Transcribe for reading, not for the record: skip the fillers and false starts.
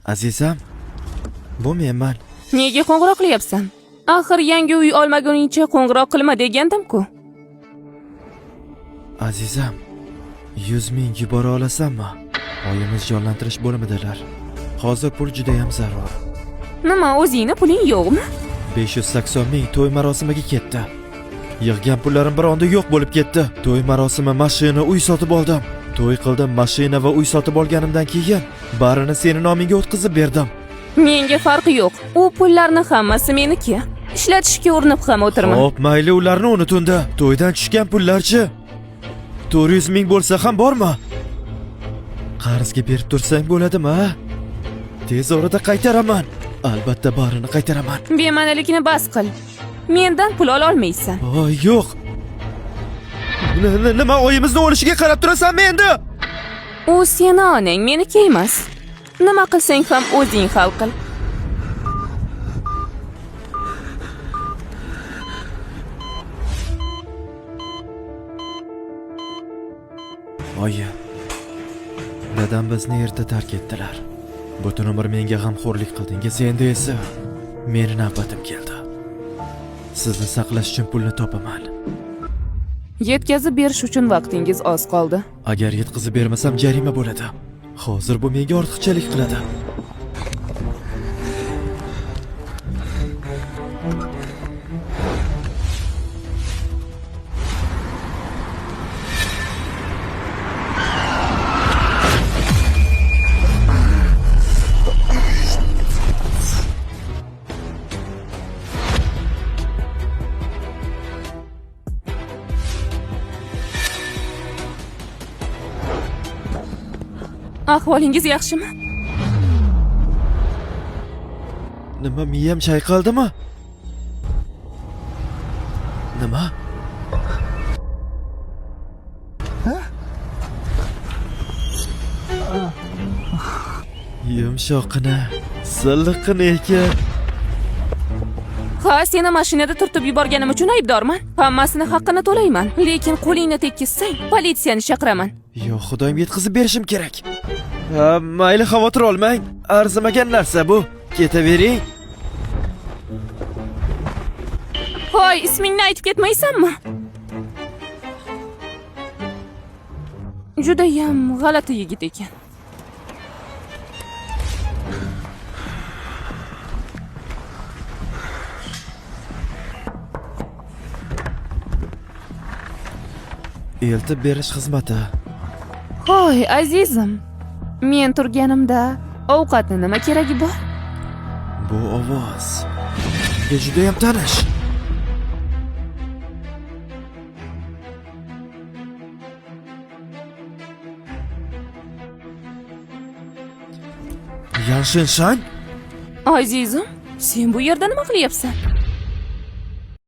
Azizam, bu menman. Nega qo'ng'iroq qilyapsan? Axir yangi uy olmaguningcha qo'ng'iroq qilma degandim-ku. Azizam, 100 ming yubora olasanmi? Oyimiz jonlantirish bo'limidalar. Hozir pul juda ham zarur. Nima, o'zingni puling yo'qmi? 580 ming to'y marosimiga ketdi. Yig'gan pullarim bir onda yo'q bo'lib ketdi. To'y marosimi, mashina, uy sotib oldim. To'y qildim, mashina va uy sotib olganimdan keyin barini sening nomingga o'tkazib berdim. Menga farqi yo'q. U pullarni hammasi meniki. Ishlatishga urinib ham o'tirman. Xo'p, mayli, ularni unutindi. To'ydan tushgan pullarchi? 400 ming bo'lsa ham bormi? Qarzga berib tursang bo'ladimi, ha? Tez orada qaytaraman. Albatta barini qaytaraman. Bema'nilikni bas qil. Mendan pul ola olmaysan. Voy, yo'q. Nima oyimizni o'lishiga qarab turasanmi endi? U seni onang, meniki emas. Nima qilsang ham o'zing hal qil. Oyi, dadam bizni erta tark etdilar. Butun umr menga g'amxo'rlik qildingiz, endi esa meni navbatim keldi. Sizni saqlash uchun pulni topaman. Yetkazib berish uchun vaqtingiz oz qoldi. Agar yetkazib bermasam jarima bo'ladi. Hozir bu menga ortiqchalik qiladi. Ahvolingiz yaxshimi? Nima, miyam chayqaldimi? Nima? Yumshoqqina, silliqqina ekan. Ha, seni mashinada turtib yuborganim uchun aybdorman. Hammasini haqqini to'layman, lekin qo'lingni tekkizsang, politsiyani chaqiraman. Yo'q, xudoyim, yetkazib berishim kerak. Ha, mayli, xavotir olmang. Arzimagan narsa bu. Ketavering. Hoy, ismingni aytib ketmaysanmi? Juda ham g'alati yigit ekan. Eltib berish xizmati. Hoy, azizim. Men turganimda ovqatni nima keragi bor? Bu ovoz menga juda ham tanish. Yanshin Shang? Azizim, sen bu yerda nima qilyapsan?